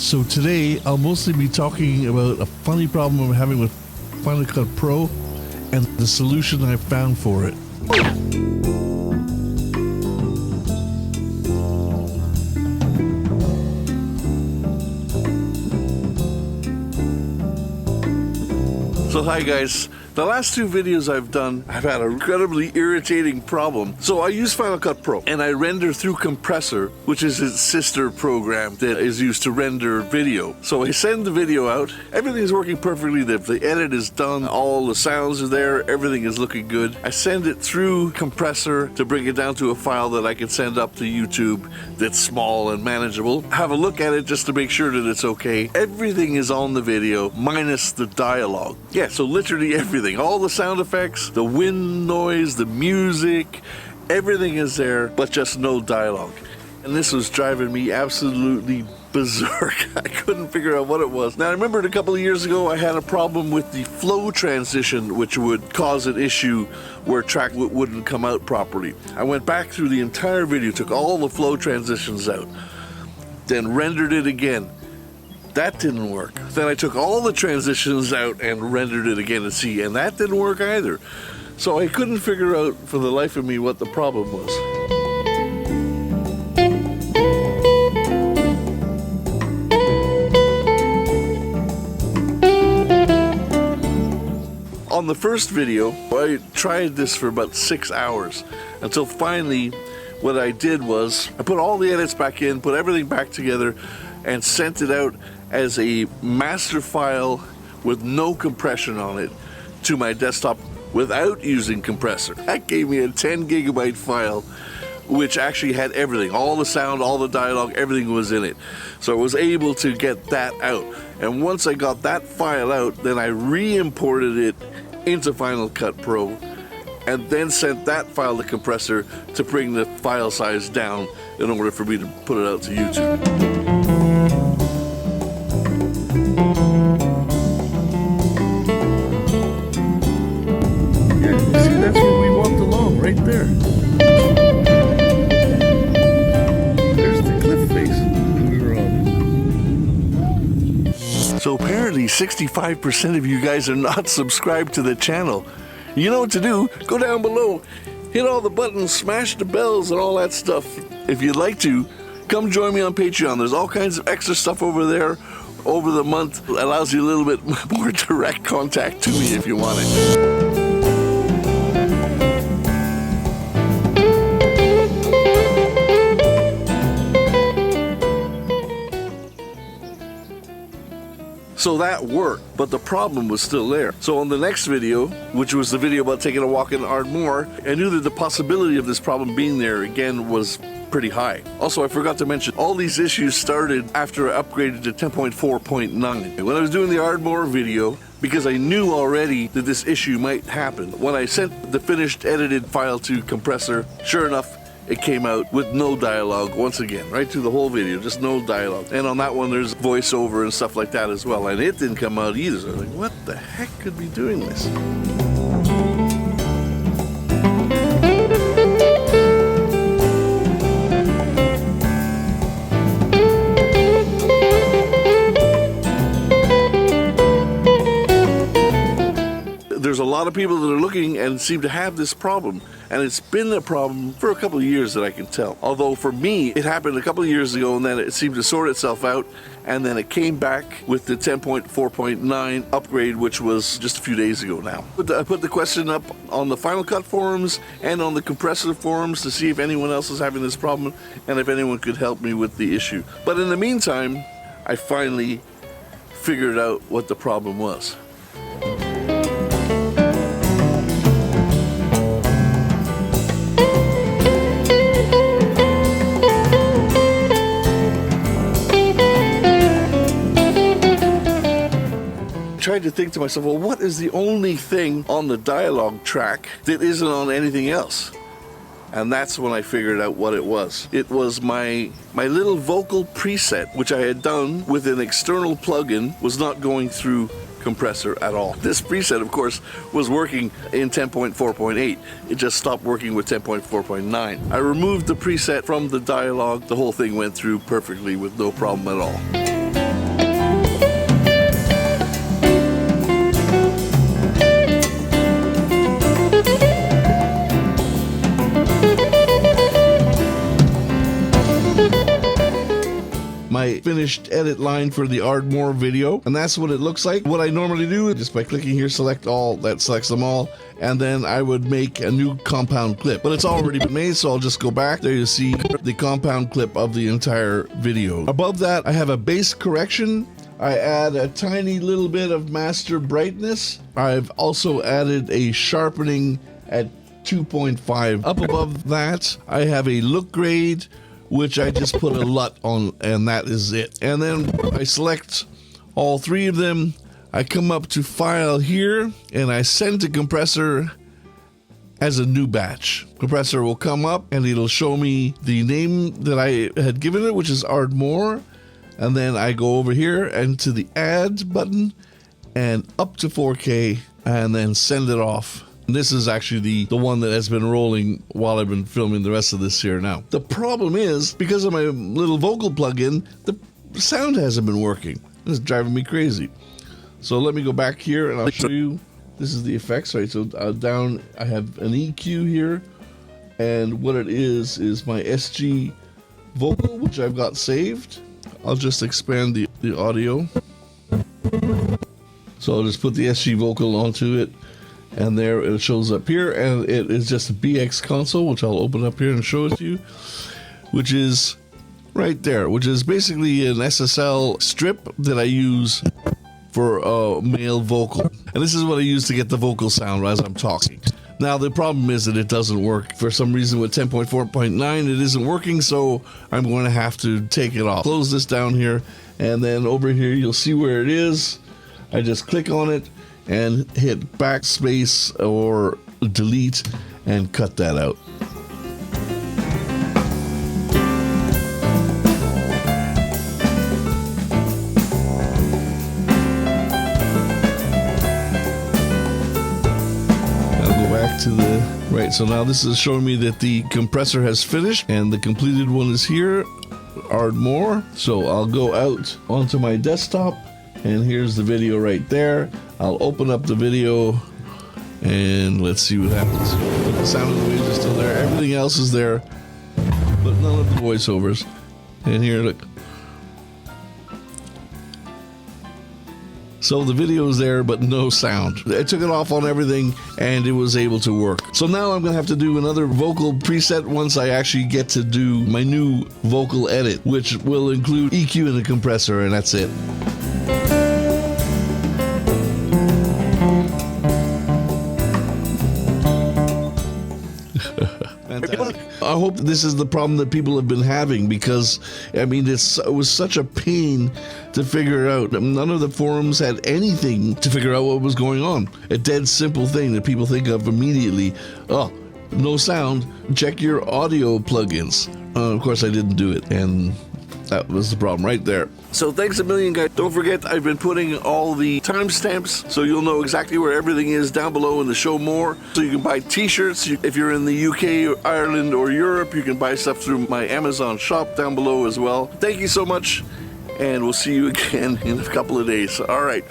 So today I'll mostly be talking about a funny problem I'm having with Final Cut Pro and the solution I found for it. So hi guys, the last two videos I've done, I've had an incredibly irritating problem. So I use Final Cut Pro and I render through Compressor, which is its sister program that is used to render video. So I send the video out, everything's working perfectly, the edit is done, all the sounds are there, everything is looking good. I send it through Compressor to bring it down to a file that I can send up to YouTube that's small and manageable. Have a look at it just to make sure that it's okay. Everything is on the video, minus the dialogue. Yeah, so literally everything. All the sound effects, the wind noise, the music, everything is there, but just no dialogue. And this was driving me absolutely berserk. I couldn't figure out what it was. Now I remembered a couple of years ago I had a problem with the flow transition, which would cause an issue where track wouldn't come out properly. I went back through the entire video, took all the flow transitions out, then rendered it again. That didn't work. Then I took all the transitions out and rendered it again and that didn't work either. So I couldn't figure out for the life of me what the problem was. On the first video, I tried this for about 6 hours until finally what I did was I put all the edits back in, put everything back together and sent it out as a master file with no compression on it to my desktop without using Compressor. That gave me a 10 gigabyte file which actually had everything, all the sound, all the dialogue, everything was in it. So I was able to get that out. And once I got that file out, then I re-imported it into Final Cut Pro and then sent that file to Compressor to bring the file size down in order for me to put it out to YouTube. Yeah, see, that's where we walked along, right there. There's the cliff face we were on. So apparently 65% of you guys are not subscribed to the channel. You know what to do, go down below, hit all the buttons, smash the bells and all that stuff. If you'd like to, come join me on Patreon. There's all kinds of extra stuff over there over the month. It allows you a little bit more direct contact to me if you want it. So that worked, but the problem was still there. So on the next video, which was the video about taking a walk in Ardmore, I knew that the possibility of this problem being there again was pretty high. Also, I forgot to mention, all these issues started after I upgraded to 10.4.9. When I was doing the Ardmore video, because I knew already that this issue might happen, when I sent the finished edited file to Compressor, sure enough, it came out with no dialogue once again, right through the whole video, just no dialogue. And on that one, there's voiceover and stuff like that as well, and it didn't come out either. So I was like, what the heck could be doing this? There's a lot of people that are looking and seem to have this problem, and it's been a problem for a couple of years that I can tell. Although for me, it happened a couple of years ago and then it seemed to sort itself out, and then it came back with the 10.4.9 upgrade, which was just a few days ago now. I put the question up on the Final Cut forums and on the Compressor forums to see if anyone else is having this problem and if anyone could help me with the issue. But in the meantime, I finally figured out what the problem was. Tried to think to myself, well, what is the only thing on the dialogue track that isn't on anything else? And that's when I figured out what it was. It was my little vocal preset, which I had done with an external plugin, was not going through Compressor at all. This preset, of course, was working in 10.4.8. It just stopped working with 10.4.9. I removed the preset from the dialogue. The whole thing went through perfectly with no problem at all. finished edit line for the Ardmore video, and that's what it looks like. What I normally do is just by clicking here, select all, that selects them all, and then I would make a new compound clip. But it's already been made, so I'll just go back. There you see the compound clip of the entire video. Above that, I have a bass correction. I add a tiny little bit of master brightness. I've also added a sharpening at 2.5. Up above that, I have a look grade, which I just put a LUT on, and that is it. And then I select all three of them. I come up to File here, and I send to Compressor as a new batch. Compressor will come up, and it'll show me the name that I had given it, which is Ardmore. And then I go over here and to the Add button, and up to 4K, and then send it off. And this is actually the one that has been rolling while I've been filming the rest of this here now. The problem is, because of my little vocal plugin, the sound hasn't been working. It's driving me crazy. So let me go back here and I'll show you. This is the effects, right? So down, I have an EQ here. And what it is my SG vocal, which I've got saved. I'll just expand the audio. So I'll just put the SG vocal onto it. And there it shows up here, and it is just a BX console, which I'll open up here and show it to you, which is right there, which is basically an SSL strip that I use for a male vocal. And this is what I use to get the vocal sound as I'm talking. Now, the problem is that it doesn't work. For some reason with 10.4.9, it isn't working, so I'm going to have to take it off. Close this down here, and then over here you'll see where it is. I just click on it and hit backspace or delete and cut that out. I'll go back to the right. So now this is showing me that the compressor has finished and the completed one is here, Ardmore. So I'll go out onto my desktop, and here's the video right there. I'll open up the video and let's see what happens. But the sound of the waves is still there. Everything else is there, but none of the voiceovers. And here, look. So the video is there, but no sound. I took it off on everything and it was able to work. So now I'm gonna have to do another vocal preset once I actually get to do my new vocal edit, which will include EQ and a compressor, and that's it. I hope this is the problem that people have been having, because I mean it was such a pain to figure out. None of the forums had anything to figure out what was going on. A dead simple thing that people think of immediately. Oh, no sound, check your audio plugins. Of course I didn't do it, and that was the problem right there. So thanks a million, guys. Don't forget, I've been putting all the timestamps so you'll know exactly where everything is down below in the show more. So you can buy t-shirts. If you're in the UK, or Ireland, or Europe, you can buy stuff through my Amazon shop down below as well. Thank you so much, and we'll see you again in a couple of days. All right.